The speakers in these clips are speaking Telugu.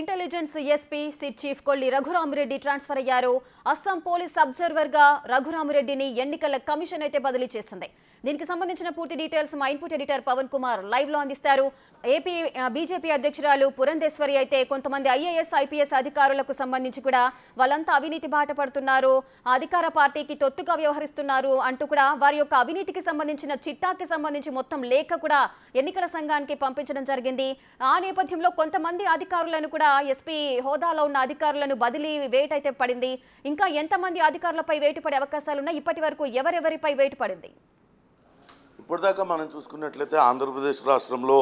Intelligence SP SIT chief Kolli Raghurami Reddy transfer అయ్యారు. అస్సాం పోలీస్ అబ్జర్వర్ గా రఘురామిరెడ్డిని ఎన్నికల కమిషన్ అయితే బదిలీ చేసింది. దీనికి సంబంధించిన పూర్తి డీటెయిల్స్ మా input editor Pavan Kumar live లో అందిస్తారు. ఏపీ బీజేపీ అధ్యక్షురాలు పురంధేశ్వరి అయితే కొంతమంది ఐఏఎస్ ఐపీఎస్ అధికారులకు సంబంధించి కూడా వాళ్ళంతా అవినీతి బాట పడుతున్నారు, అధికార పార్టీకి తొత్తుగా వ్యవహరిస్తున్నారు అంటూ కూడా వారి యొక్క అవినీతికి సంబంధించిన చిట్టాకి సంబంధించి మొత్తం లేఖ కూడా ఎన్నికల సంఘానికి పంపించడం జరిగింది. ఆ నేపథ్యంలో కొంతమంది అధికారులను కూడా ఎస్పీ హోదాలో ఉన్న అధికారులను బదిలీ వేటు అయితే పడింది. ఇంకా ఎంతమంది అధికారులపై వేటు పడే అవకాశాలున్నాయి? ఇప్పటి వరకు ఎవరెవరిపై వేటు పడింది? ఇప్పటిదాకా మనం చూసుకున్నట్లయితే ఆంధ్రప్రదేశ్ రాష్ట్రంలో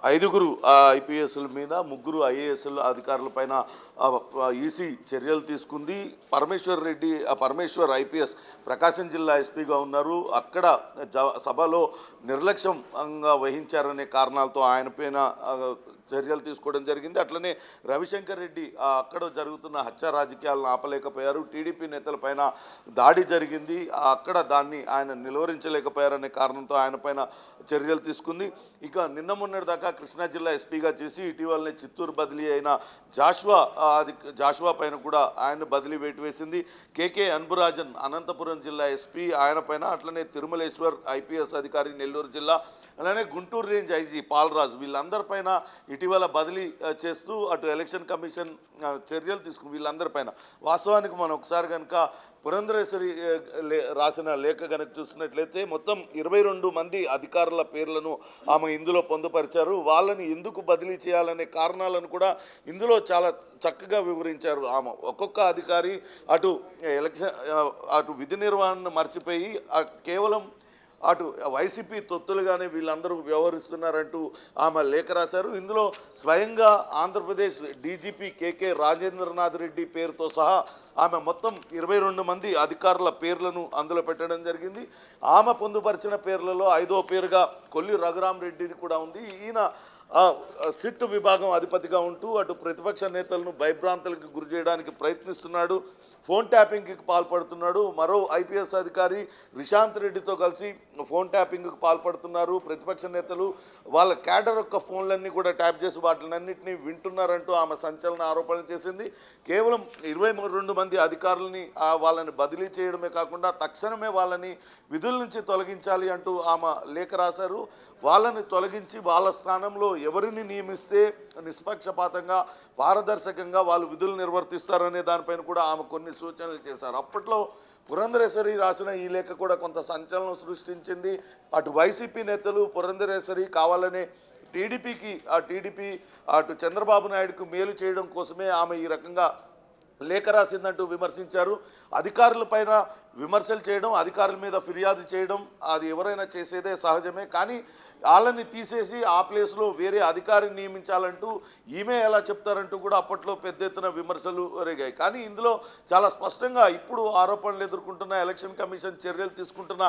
5గురు ఐపీఎస్ల మీద 3 ఐఏఎస్ల అధికారులపైన ఈసీ చర్యలు తీసుకుంది. పరమేశ్వర్ ఐపీఎస్ ప్రకాశం జిల్లా ఎస్పీగా ఉన్నారు. అక్కడ సభలో నిర్లక్ష్యంగా వహించారనే కారణాలతో ఆయన పైన చర్యలు తీసుకోవడం జరిగింది. అట్లనే రవిశంకర్ రెడ్డి అక్కడ జరుగుతున్న హత్య రాజకీయాలను ఆపలేకపోయారు. టీడీపీ నేతలపైన దాడి జరిగింది, అక్కడ దాన్ని ఆయన నిలువరించలేకపోయారనే కారణంతో ఆయన పైన చర్యలు తీసుకుంది. ఇక నిన్న మొన్నటి దాకా కృష్ణా జిల్లా ఎస్పీగా చేసి ఇటీవలనే చిత్తూరు బదిలీ అయిన జాషువా పైన కూడా ఆయన బదిలీ వేటు వేసింది. కేకే అన్బురాజన్ అనంతపురం జిల్లా ఎస్పీ ఆయన పైన, అట్లనే తిరుమలేశ్వర్ ఐపీఎస్ అధికారి నెల్లూరు జిల్లా, అలానే గుంటూరు రేంజ్ ఐజీ పాల్రాజు వీళ్ళందరిపైన ఇటీవల బదిలీ చేస్తూ అటు ఎలక్షన్ కమిషన్ చర్యలు తీసుకుని వీళ్ళందరిపైన. వాస్తవానికి మనం ఒకసారి కనుక పురంధరేశ్వరి రాసిన లేఖ కనుక చూసినట్లయితే మొత్తం 22 మంది అధికారుల పేర్లను ఆమె ఇందులో పొందుపరిచారు. వాళ్ళని ఎందుకు బదిలీ చేయాలనే కారణాలను కూడా ఇందులో చాలా చక్కగా వివరించారు. ఆమె ఒక్కొక్క అధికారి అటు విధి నిర్వహణను మర్చిపోయి కేవలం అటు వైసీపీ తొత్తులుగానే వీళ్ళందరూ వ్యవహరిస్తున్నారంటూ ఆమె లేఖ రాశారు. ఇందులో స్వయంగా ఆంధ్రప్రదేశ్ డీజీపీ కేకే రాజేంద్రనాథ్ రెడ్డి పేరుతో సహా ఆమె మొత్తం 22 మంది అధికారుల పేర్లను అందులో పెట్టడం జరిగింది. ఆమె పొందుపరిచిన పేర్లలో 5వ పేరుగా కొల్లి రఘురామిరెడ్డిది కూడా ఉంది. ఈయన సిట్ విభాగం అధిపతిగా ఉంటూ అటు ప్రతిపక్ష నేతలను భయభ్రాంతులకు గురి చేయడానికి ప్రయత్నిస్తున్నాడు, ఫోన్ ట్యాపింగ్కి పాల్పడుతున్నాడు. మరో ఐపీఎస్ అధికారి రిశాంత్ రెడ్డితో కలిసి ఫోన్ ట్యాపింగ్కి పాల్పడుతున్నారు. ప్రతిపక్ష నేతలు వాళ్ళ క్యాడర్ యొక్క ఫోన్లన్నీ కూడా ట్యాప్ చేసి వాటినన్నింటినీ వింటున్నారంటూ ఆమె సంచలన ఆరోపణలు చేసింది. కేవలం 22 మంది అధికారులని వాళ్ళని బదిలీ చేయడమే కాకుండా తక్షణమే వాళ్ళని విధుల నుంచి తొలగించాలి అంటూ ఆమె లేఖ రాశారు. వాళ్ళని తొలగించి వాళ్ళ స్థానంలో ఎవరిని నియమిస్తే నిష్పక్షపాతంగా పారదర్శకంగా వాళ్ళు విధులు నిర్వర్తిస్తారనే దానిపైన కూడా ఆమె కొన్ని సూచనలు చేశారు. అప్పట్లో పురంధరేశ్వరి రాసిన ఈ లేఖ కూడా కొంత సంచలనం సృష్టించింది. అటు వైసీపీ నేతలు పురంధరేశ్వరి కావాలనే టీడీపీ అటు చంద్రబాబు నాయుడుకు మేలు చేయడం కోసమే ఆమె ఈ రకంగా లేఖ రాసిందంటూ విమర్శించారు. అధికారులపైన విమర్శలు చేయడం, అధికారుల మీద ఫిర్యాదు చేయడం అది ఎవరైనా చేసేదే సహజమే. కానీ వాళ్ళని తీసేసి ఆ ప్లేస్లో వేరే అధికారిని నియమించాలంటూ ఈమె ఎలా చెప్తారంటూ కూడా అప్పట్లో పెద్ద ఎత్తున విమర్శలు రేగాయి. కానీ ఇందులో చాలా స్పష్టంగా ఇప్పుడు ఆరోపణలు ఎదుర్కొంటున్న ఎలక్షన్ కమిషన్ చర్యలు తీసుకుంటున్న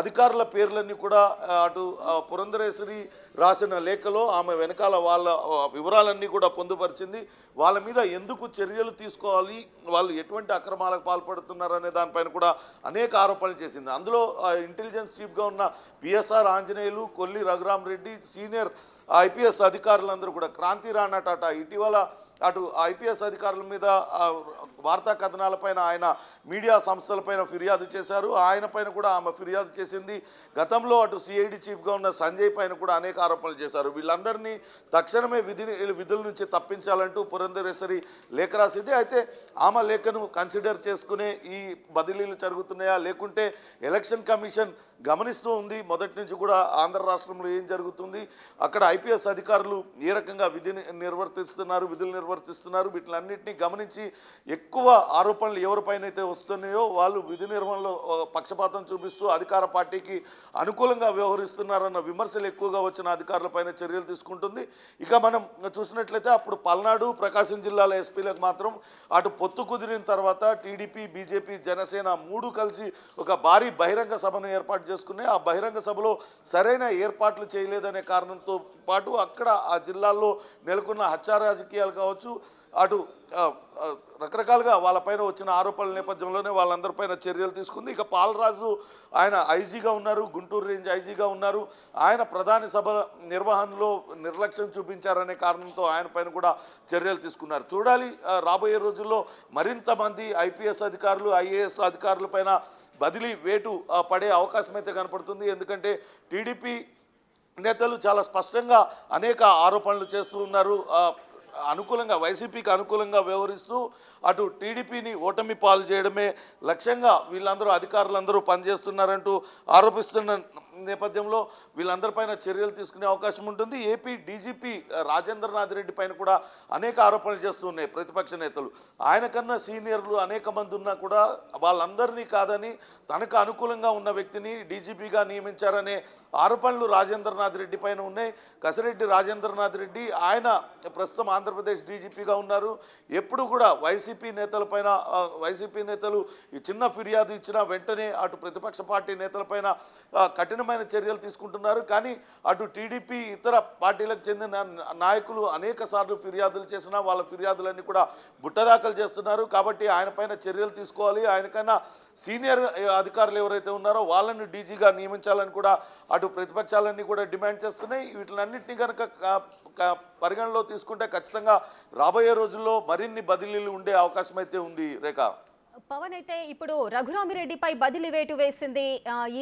అధికారుల పేర్లన్నీ కూడా అటు పురంధరేశ్వరి రాసిన లేఖలో ఆమె వెనకాల వాళ్ళ వివరాలన్నీ కూడా పొందుపరిచింది. వాళ్ళ మీద ఎందుకు చర్యలు తీసుకోవాలి, వాళ్ళు ఎటువంటి అక్రమాలకు పాల్పడుతున్నారనే దానిపైన కూడా అనేక ఆరోపణలు చేసింది. అందులో ఇంటెలిజెన్స్ చీఫ్గా ఉన్న PSR Anjaneyulu, Kolli Raghurami Reddy, senior IPS అధికారులందరూ కూడా, క్రాంతి రాణా టాటా ఇటీవల అటు ఐపీఎస్ అధికారుల మీద వార్తా కథనాలపైన ఆయన మీడియా సంస్థలపైన ఫిర్యాదు చేశారు. ఆయన పైన కూడా ఆమె ఫిర్యాదు చేసింది. గతంలో అటు సిఐడి చీఫ్గా ఉన్న సంజయ్ పైన కూడా అనేక ఆరోపణలు చేశారు. వీళ్ళందరినీ తక్షణమే విధుల నుంచి తప్పించాలంటూ పురంధరేశ్వరి లేఖ రాసింది. అయితే ఆమె లేఖను కన్సిడర్ చేసుకునే ఈ బదిలీలు జరుగుతున్నాయా లేకుంటే ఎలక్షన్ కమిషన్ గమనిస్తూ ఉంది మొదటి నుంచి కూడా ఆంధ్ర రాష్ట్రంలో ఏం జరుగుతుంది, అక్కడ ఐపీఎస్ అధికారులు ఏ రకంగా విధులు నిర్వర్తిస్తున్నారు వీటిలన్నింటినీ గమనించి ఎక్కువ ఆరోపణలు ఎవరిపైన అయితే వస్తున్నాయో వాళ్ళు విధి నిర్వహణలో పక్షపాతం చూపిస్తూ అధికార పార్టీకి అనుకూలంగా వ్యవహరిస్తున్నారన్న విమర్శలు ఎక్కువగా వచ్చిన అధికారులపైన చర్యలు తీసుకుంటుంది. ఇక మనం చూసినట్లయితే అప్పుడు పల్నాడు, ప్రకాశం జిల్లాల ఎస్పీలకు మాత్రం అటు పొత్తు కుదిరిన తర్వాత టీడీపీ, బీజేపీ, జనసేన 3 కలిసి ఒక భారీ బహిరంగ సభను ఏర్పాటు చేసుకున్నాయి. ఆ బహిరంగ సభలో సరైన ఏర్పాట్లు చేయలేదనే కారణంతో పాటు అక్కడ ఆ జిల్లాల్లో నెలకొన్న హత్య రాజకీయాలు కావచ్చు, కావచ్చు, అటు రకరకాలుగా వాళ్ళపైన వచ్చిన ఆరోపణల నేపథ్యంలోనే వాళ్ళందరిపైన చర్యలు తీసుకుంది. ఇక పాలరాజు ఆయన ఐజీగా ఉన్నారు, గుంటూరు రేంజ్ ఐజీగా ఉన్నారు. ఆయన ప్రధాని సభ నిర్వహణలో నిర్లక్ష్యం చూపించారనే కారణంతో ఆయన పైన కూడా చర్యలు తీసుకున్నారు. చూడాలి రాబోయే రోజుల్లో మరింత మంది ఐపీఎస్ అధికారులు, ఐఏఎస్ అధికారుల పైన బదిలీ వేటు పడే అవకాశం అయితే కనపడుతుంది. ఎందుకంటే టీడీపీ నేతలు చాలా స్పష్టంగా అనేక ఆరోపణలు చేస్తూ ఉన్నారు. అనుకూలంగా వైసీపీకి అనుకూలంగా వ్యవహరిస్తూ అటు టీడీపీని ఓటమి పాలు చేయడమే లక్ష్యంగా వీళ్ళందరూ అధికారులందరూ పనిచేస్తున్నారంటూ ఆరోపిస్తున్న నేపథ్యంలో వీళ్ళందరిపైన చర్యలు తీసుకునే అవకాశం ఉంటుంది. ఏపీ డీజీపీ రాజేంద్రనాథ్ రెడ్డి పైన కూడా అనేక ఆరోపణలు చేస్తున్నాయి ప్రతిపక్ష నేతలు. ఆయన కన్నా సీనియర్లు అనేక మంది ఉన్నా కూడా వాళ్ళందరినీ కాదని తనకు అనుకూలంగా ఉన్న వ్యక్తిని డీజీపీగా నియమించారనే ఆరోపణలు రాజేంద్రనాథ్ రెడ్డి పైన ఉన్నాయి. కసిరెడ్డి రాజేంద్రనాథ్ రెడ్డి ఆయన ప్రస్తుతం ఆంధ్రప్రదేశ్ డీజీపీగా ఉన్నారు. ఎప్పుడు కూడా వైసీపీ నేతలు ఈ చిన్న ఫిర్యాదు ఇచ్చినా వెంటనే అటు ప్రతిపక్ష పార్టీ నేతలపైన కఠినమైన చర్యలు తీసుకుంటున్నారు. కానీ అటు టీడీపీ ఇతర పార్టీలకు చెందిన నాయకులు అనేక సార్లు ఫిర్యాదులు చేసినా వాళ్ళ ఫిర్యాదులన్నీ కూడా బుట్టదాఖలు చేస్తున్నారు. కాబట్టి ఆయన పైన చర్యలు తీసుకోవాలి. ఆయనకైనా సీనియర్ అధికారులు ఎవరైతే ఉన్నారో వాళ్ళని డీజీగా నియమించాలని కూడా అటు ప్రతిపక్షాలన్నీ కూడా డిమాండ్ చేస్తున్నాయి. వీటిలన్నింటినీ కనుక పరిగణలో తీసుకుంటే ఖచ్చితంగా రాబోయే రోజుల్లో మరిన్ని బదిలీలు ఉండే అవకాశం అయితే ఉంది. రేఖ, పవన్, అయితే ఇప్పుడు రఘురామిరెడ్డిపై బదిలీ వేటు వేసింది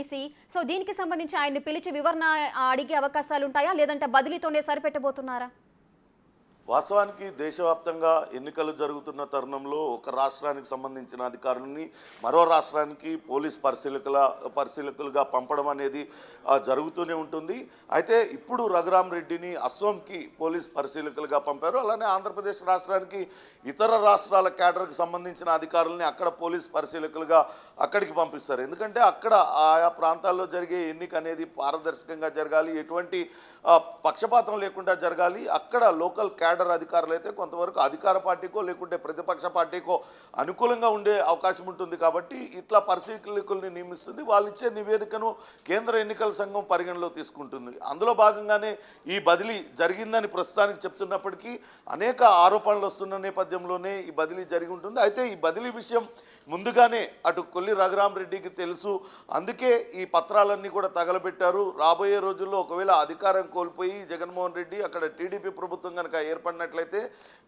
ఈసీ. సో దీనికి సంబంధించి ఆయన్ని పిలిచి వివరణ అడిగే అవకాశాలు ఉంటాయా, లేదంటే బదిలీతోనే సరిపెట్టబోతున్నారా? వాస్తవానికి దేశవ్యాప్తంగా ఎన్నికలు జరుగుతున్న తరుణంలో ఒక రాష్ట్రానికి సంబంధించిన అధికారులని మరో రాష్ట్రానికి పోలీస్ పరిశీలకులుగా పంపడం అనేది జరుగుతూనే ఉంటుంది. అయితే ఇప్పుడు రఘురామిరెడ్డిని అస్సోంకి పోలీస్ పరిశీలకులుగా పంపారు. అలానే ఆంధ్రప్రదేశ్ రాష్ట్రానికి ఇతర రాష్ట్రాల క్యాడర్కి సంబంధించిన అధికారులని అక్కడ పోలీస్ పరిశీలకులుగా అక్కడికి పంపిస్తారు. ఎందుకంటే అక్కడ ఆయా ప్రాంతాల్లో జరిగే ఎన్నిక అనేది పారదర్శకంగా జరగాలి, ఎటువంటి పక్షపాతం లేకుండా జరగాలి. అక్కడ లోకల్ క్యాడర్ అధికారులు అయితే కొంతవరకు అధికార పార్టీకో లేకుంటే ప్రతిపక్ష పార్టీకో అనుకూలంగా ఉండే అవకాశం ఉంటుంది. కాబట్టి ఇట్లా పరిశీలకుల్ని నియమిస్తుంది. వాళ్ళు ఇచ్చే నివేదికను కేంద్ర ఎన్నికల సంఘం పరిగణలో తీసుకుంటుంది. అందులో భాగంగానే ఈ బదిలీ జరిగిందని ప్రస్తుతానికి చెప్తున్నప్పటికీ అనేక ఆరోపణలు వస్తున్న నేపథ్యంలోనే ఈ బదిలీ జరిగి ఉంటుంది. అయితే ఈ బదిలీ విషయం ముందుగానే అటు కొల్లి రఘురామిరెడ్డికి తెలుసు. అందుకే ఈ పత్రాలన్నీ కూడా తగలబెట్టారు. రాబోయే రోజుల్లో ఒకవేళ అధికారం కోల్పోయి జగన్మోహన్ రెడ్డి అక్కడ టీడీపీ ప్రభుత్వం కనుక ఏర్పడినట్లయితే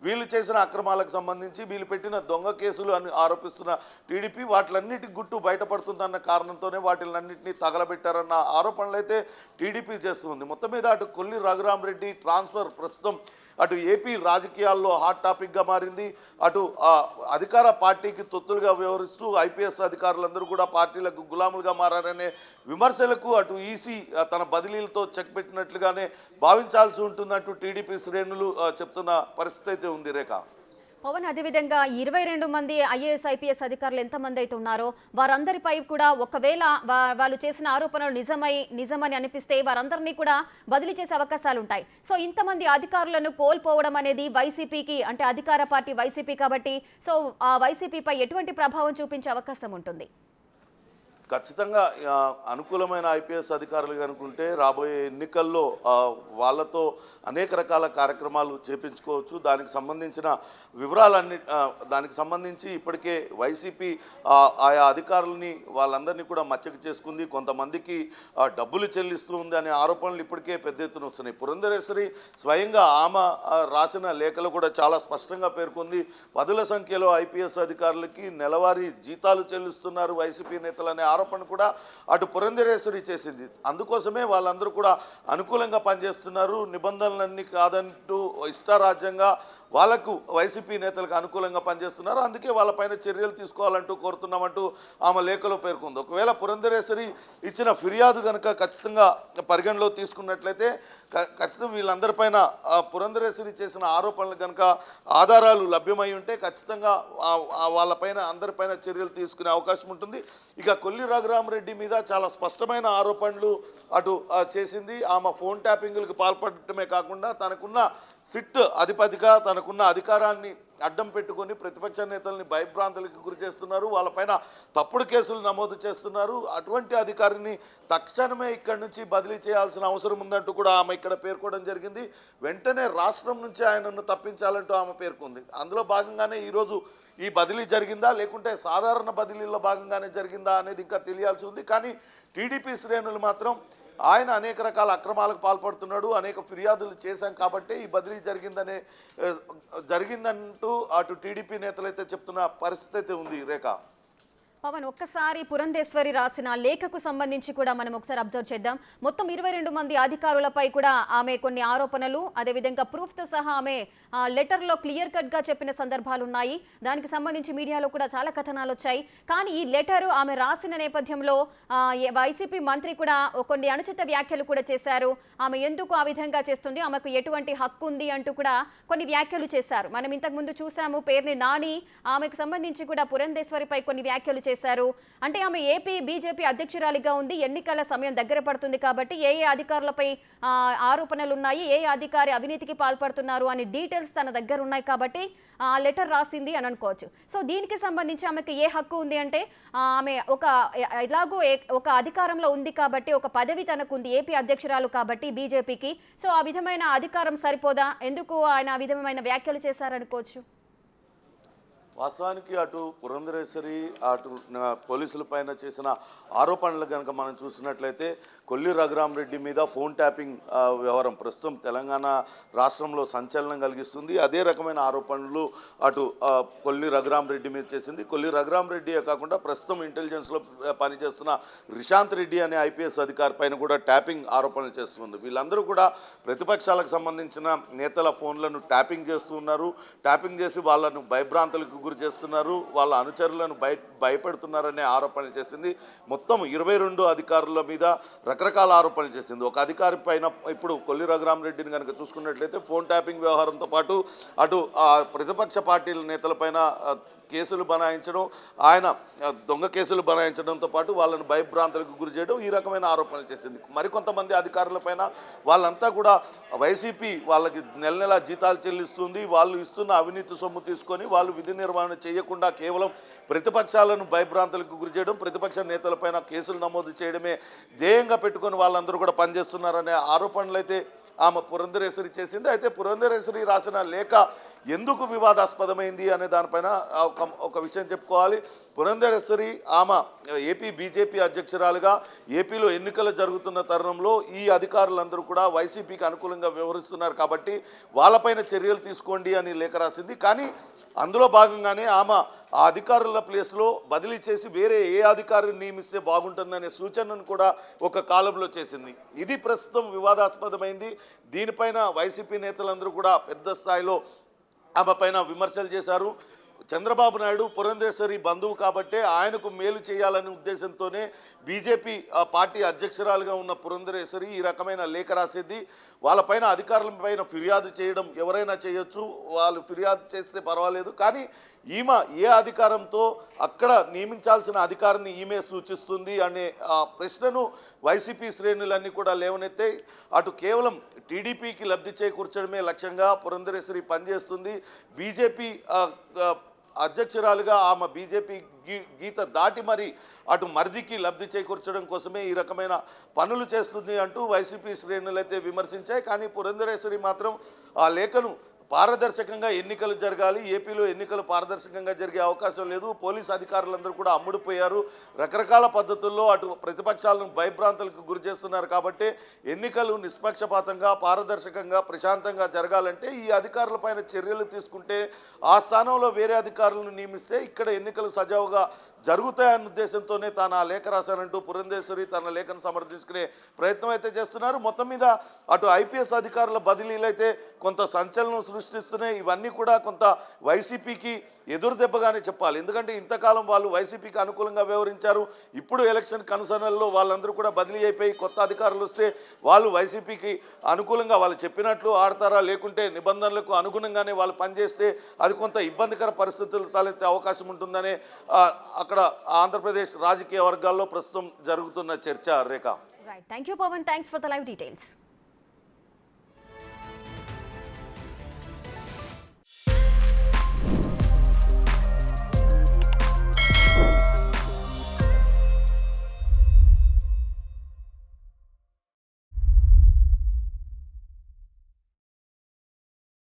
వీళ్ళు చేసిన అక్రమాలకు సంబంధించి వీళ్ళు పెట్టిన దొంగ కేసులు అని ఆరోపిస్తున్న టీడీపీ వాటిలన్నిటి గుట్టు బయటపడుతుందన్న కారణంతోనే వాటిలన్నింటినీ తగలబెట్టారన్న ఆరోపణలు అయితే టీడీపీ చేస్తుంది. మొత్తం మీద అటు కొల్లి రఘురామిరెడ్డి ట్రాన్స్ఫర్ ప్రస్తుతం అటు ఏపీ రాజకీయాల్లో హాట్ టాపిక్గా మారింది. అటు అధికార పార్టీకి తొత్తులుగా వ్యవహరిస్తూ ఐపీఎస్ అధికారులందరూ కూడా పార్టీలకు గులాములుగా మారారనే విమర్శలకు అటు ఈసీ తన బదిలీలతో చెక్ పెట్టినట్లుగానే భావించాల్సి ఉంటుందంటూ టీడీపీ శ్రేణులు చెప్తున్న పరిస్థితి అయితే ఉంది. రేఖ, పవన్, అదేవిధంగా 22 మంది ఐఏఎస్ ఐపీఎస్ అధికారులు ఎంతమంది అయితే ఉన్నారో వారందరిపై కూడా ఒకవేళ వాళ్ళు చేసిన ఆరోపణలు నిజమని అనిపిస్తే వారందరినీ కూడా బదిలీ చేసే అవకాశాలు ఉంటాయి. సో ఇంతమంది అధికారులను కోల్పోవడం అనేది వైసీపీకి, అంటే అధికార పార్టీ వైసీపీ కాబట్టి, సో ఆ వైసీపీపై ఎటువంటి ప్రభావం చూపించే అవకాశం ఉంటుంది? ఖచ్చితంగా అనుకూలమైన ఐపీఎస్ అధికారులు కనుకుంటే రాబోయే ఎన్నికల్లో వాళ్ళతో అనేక రకాల కార్యక్రమాలు చేపించుకోవచ్చు. దానికి సంబంధించిన వివరాలన్నీ దానికి సంబంధించి ఇప్పటికే వైసీపీ ఆయా అధికారులని వాళ్ళందరినీ కూడా మచ్చక చేసుకుంది. కొంతమందికి డబ్బులు చెల్లిస్తూ ఉంది అనే ఆరోపణలు ఇప్పటికే పెద్ద ఎత్తున వస్తున్నాయి. పురంధరేశ్వరి స్వయంగా ఆమె రాసిన లేఖలు కూడా చాలా స్పష్టంగా పేర్కొంది. 10ల సంఖ్యలో ఐపీఎస్ అధికారులకి నెలవారీ జీతాలు చెల్లిస్తున్నారు వైసీపీ నేతలనే ఆరోపణ కూడా అటు పురంధరేశ్వరి చేసింది. అందుకోసమే వాళ్ళందరూ కూడా అనుకూలంగా పనిచేస్తున్నారు. నిబంధనలన్నీ కాదంటూ ఇష్టారాజ్యంగా వాళ్ళకు వైసీపీ నేతలకు అనుకూలంగా పనిచేస్తున్నారు. అందుకే వాళ్ళపైన చర్యలు తీసుకోవాలంటూ కోరుతున్నామంటూ ఆమె లేఖలో పేర్కొంది. ఒకవేళ పురంధరేశ్వరి ఇచ్చిన ఫిర్యాదు కనుక ఖచ్చితంగా పరిగణలో తీసుకున్నట్లయితే ఖచ్చితంగా వీళ్ళందరిపైన పురంధరేశ్వరి చేసిన ఆరోపణలు కనుక ఆధారాలు లభ్యమై ఉంటే ఖచ్చితంగా వాళ్ళపైన అందరిపైన చర్యలు తీసుకునే అవకాశం ఉంటుంది. ఇక కొల్లి రఘురామిరెడ్డి మీద చాలా స్పష్టమైన ఆరోపణలు అటు చేసింది. ఆమె ఫోన్ ట్యాపింగ్లకు పాల్పడటమే కాకుండా తనకున్న సిట్ అధిపతిగా తనకున్న అధికారాన్ని అడ్డం పెట్టుకొని ప్రతిపక్ష నేతల్ని భయభ్రాంతులకు గురి చేస్తున్నారు, వాళ్ళపైన తప్పుడు కేసులు నమోదు చేస్తున్నారు. అటువంటి అధికారిని తక్షణమే ఇక్కడి నుంచి బదిలీ చేయాల్సిన అవసరం ఉందంటూ కూడా ఆమె ఇక్కడ పేర్కోవడం జరిగింది. వెంటనే రాష్ట్రం నుంచి ఆయనను తప్పించాలంటూ ఆమె పేర్కొంది. అందులో భాగంగానే ఈరోజు ఈ బదిలీ జరిగిందా లేకుంటే సాధారణ బదిలీలో భాగంగానే జరిగిందా అనేది ఇంకా తెలియాల్సి ఉంది. కానీ టీడీపీ శ్రేణులు మాత్రం ఆయన అనేక రకాల అక్రమాలకు పాల్పడుతున్నాడు, అనేక ఫిర్యాదులు చేశాం కాబట్టి ఈ బదిలీ జరిగిందంటూ అటు టీడీపీ నేతలైతే చెప్తున్న పరిస్థితి అయితే ఉంది. రేఖ, పవన్, ఒక్కసారి పురంధేశ్వరి రాసిన లేఖకు సంబంధించి కూడా మనం ఒకసారి అబ్జర్వ్ చేద్దాం. మొత్తం 22 మంది అధికారులపై కూడా ఆమె కొన్ని ఆరోపణలు, అదేవిధంగా ప్రూఫ్తో సహా ఆమె లెటర్లో క్లియర్ కట్గా చెప్పిన సందర్భాలు ఉన్నాయి. దానికి సంబంధించి మీడియాలో కూడా చాలా కథనాలు వచ్చాయి. కానీ ఈ లెటర్ ఆమె రాసిన నేపథ్యంలో వైసీపీ మంత్రి కూడా కొన్ని అనుచిత వ్యాఖ్యలు కూడా చేశారు. ఆమె ఎందుకు ఆ విధంగా చేస్తుంది, ఆమెకు ఎటువంటి హక్కు ఉంది అంటూ కూడా కొన్ని వ్యాఖ్యలు చేశారు. మనం ఇంతకుముందు చూసాము, పేర్ని నాని ఆమెకు సంబంధించి కూడా పురంధేశ్వరిపై కొన్ని వ్యాఖ్యలు చేశారు. అంటే ఆమె ఏపీ బీజేపీ అధ్యక్షురాలిగా ఉంది, ఎన్నికల సమయం దగ్గర పడుతుంది కాబట్టి ఏ అధికారులపై ఆరోపణలు ఉన్నాయి, ఏ అధికారి అవినీతికి పాల్పడుతున్నారు అని డీటెయిల్స్ తన దగ్గర ఉన్నాయి కాబట్టి ఆ లెటర్ రాసింది అని అనుకోవచ్చు. సో దీనికి సంబంధించి ఆమెకు ఏ హక్కు ఉంది అంటే ఆమె ఎలాగో ఒక అధికారంలో ఉంది కాబట్టి, ఒక పదవి తనకు ఉంది, ఏపీ అధ్యక్షురాలు కాబట్టి బీజేపీకి. సో ఆ విధమైన అధికారం సరిపోదా, ఎందుకు ఆయన ఆ విధమైన వ్యాఖ్యలు చేశారనుకోవచ్చు? వాస్తవానికి అటు పురంధరేశ్వరి అటు పోలీసుల పైన చేసిన ఆరోపణలు కనుక మనం చూసినట్లయితే కొల్లి రఘురామరెడ్డి మీద ఫోన్ ట్యాపింగ్ వ్యవహారం ప్రస్తుతం తెలంగాణ రాష్ట్రంలో సంచలనం కలిగిస్తుంది. అదే రకమైన ఆరోపణలు అటు కొల్లి రఘురామరెడ్డి మీద చేసింది. కొల్లి రఘురామరెడ్డియే కాకుండా ప్రస్తుతం ఇంటెలిజెన్స్లో పనిచేస్తున్న రిషాంత్ రెడ్డి అనే ఐపీఎస్ అధికారి పైన కూడా ట్యాపింగ్ ఆరోపణలు చేస్తుంది. వీళ్ళందరూ కూడా ప్రతిపక్షాలకు సంబంధించిన నేతల ఫోన్లను ట్యాపింగ్ చేస్తూ ఉన్నారు. ట్యాపింగ్ చేసి వాళ్ళను భయభ్రాంతులకు గురి చేస్తున్నారు, వాళ్ళ అనుచరులను భయపెడుతున్నారనే ఆరోపణలు చేసింది. మొత్తం 22 అధికారుల మీద రకరకాల ఆరోపణలు చేసింది. ఒక అధికారి పైన ఇప్పుడు కొల్లి రఘురామరెడ్డిని కనుక చూసుకున్నట్లయితే ఫోన్ ట్యాపింగ్ వ్యవహారంతో పాటు అటు ప్రతిపక్ష పార్టీల నేతలపైన కేసులు బనాయించడం, ఆయన దొంగ కేసులు బనాయించడంతో పాటు వాళ్ళను భయభ్రాంతులకు గురి చేయడం, ఈ రకమైన ఆరోపణలు చేసింది. మరికొంతమంది అధికారులపైన వాళ్ళంతా కూడా వైసీపీ వాళ్ళకి నెల నెల జీతాలు చెల్లిస్తుంది, వాళ్ళు ఇస్తున్న అవినీతి సొమ్ము తీసుకొని వాళ్ళు విధి నిర్వహణ చేయకుండా కేవలం ప్రతిపక్షాలను భయభ్రాంతులకు గురి చేయడం, ప్రతిపక్ష నేతలపైన కేసులు నమోదు చేయడమే ధ్యేయంగా పెట్టుకొని వాళ్ళందరూ కూడా పనిచేస్తున్నారనే ఆరోపణలు అయితే ఆమె పురంధరేశ్వరి చేసింది. అయితే పురంధరేశ్వరి రాసిన లేఖ ఎందుకు వివాదాస్పదమైంది అనే దానిపైన ఒక విషయం చెప్పుకోవాలి. పురంధరేశ్వరి ఆమె ఏపీ బీజేపీ అధ్యక్షురాలుగా ఏపీలో ఎన్నికలు జరుగుతున్న తరుణంలో ఈ అధికారులందరూ కూడా వైసీపీకి అనుకూలంగా వ్యవహరిస్తున్నారు కాబట్టి వాళ్ళపైన చర్యలు తీసుకోండి అని లేఖ రాసింది. కానీ అందులో భాగంగానే ఆమె ఆ అధికారుల ప్లేస్లో బదిలీ చేసి వేరే ఏ అధికారిని నియమిస్తే బాగుంటుందనే సూచనను కూడా ఒక కాలంలో చేసింది. ఇది ప్రస్తుతం వివాదాస్పదమైంది. దీనిపైన వైసీపీ నేతలందరూ కూడా పెద్ద స్థాయిలో ఆమె పైన విమర్శలు చేశారు. చంద్రబాబు నాయుడు పురంధేశ్వరి బంధువు కాబట్టే ఆయనకు మేలు చేయాలనే ఉద్దేశంతోనే బీజేపీ పార్టీ అధ్యక్షురాలుగా ఉన్న పురంధరేశ్వరి ఈ రకమైన లేఖ రాసేది. వాళ్ళపైన అధికారులపైన ఫిర్యాదు చేయడం ఎవరైనా చేయొచ్చు, వాళ్ళు ఫిర్యాదు చేస్తే పర్వాలేదు. కానీ ఈమె ఏ అధికారంతో అక్కడ నియమించాల్సిన అధికారిని ఈమె సూచిస్తుంది అనే ప్రశ్నను వైసీపీ శ్రేణులన్నీ కూడా లేవనెత్తాయి. అటు కేవలం టీడీపీకి లబ్ధి చేకూర్చడమే లక్ష్యంగా పురంధరేశ్వరి పనిచేస్తుంది. బీజేపీ అధ్యక్షురాలుగా ఆమె బీజేపీ గీత దాటి మరి అటు మర్దికి లబ్ధి చేకూర్చడం కోసమే ఈ రకమైన పనులు చేస్తుంది అంటూ వైసీపీ శ్రేణులైతే విమర్శించాయి. కానీ పురంధరేశ్వరి మాత్రం ఆ లేఖను పారదర్శకంగా ఎన్నికలు జరగాలి, ఏపీలో ఎన్నికలు పారదర్శకంగా జరిగే అవకాశం లేదు, పోలీసు అధికారులందరూ కూడా అమ్ముడుపోయారు, రకరకాల పద్ధతుల్లో అటు ప్రతిపక్షాలను భయభ్రాంతులకు గురి చేస్తున్నారు కాబట్టి ఎన్నికలు నిష్పక్షపాతంగా పారదర్శకంగా ప్రశాంతంగా జరగాలంటే ఈ అధికారులపైన చర్యలు తీసుకుంటే ఆ స్థానంలో వేరే అధికారులను నియమిస్తే ఇక్కడ ఎన్నికలు సజావుగా జరుగుతాయన్న ఉద్దేశంతోనే తాను ఆ లేఖ రాశానంటూ పురంధేశ్వరి తన లేఖను సమర్థించుకునే ప్రయత్నం అయితే చేస్తున్నారు. మొత్తం మీద అటు ఐపీఎస్ అధికారుల బదిలీలు అయితే కొంత సంచలనం సృష్టిస్తున్నాయి. ఇవన్నీ కూడా కొంత వైసీపీకి ఎదురు దెబ్బగానే చెప్పాలి. ఎందుకంటే ఇంతకాలం వాళ్ళు వైసీపీకి అనుకూలంగా వ్యవహరించారు. ఇప్పుడు ఎలక్షన్ కనుసనల్లో వాళ్ళందరూ కూడా బదిలీ అయిపోయి కొత్త అధికారులు వస్తే వాళ్ళు వైసీపీకి అనుకూలంగా వాళ్ళు చెప్పినట్లు ఆడతారా, లేకుంటే నిబంధనలకు అనుగుణంగానే వాళ్ళు పనిచేస్తే అది కొంత ఇబ్బందికర పరిస్థితులు తలెత్తే అవకాశం ఉంటుందనే అక్కడ ఆంధ్రప్రదేశ్ రాజకీయ వర్గాల్లో ప్రస్తుతం జరుగుతున్న చర్చ. Rekha, right, thank you Pavan, thanks for the live details.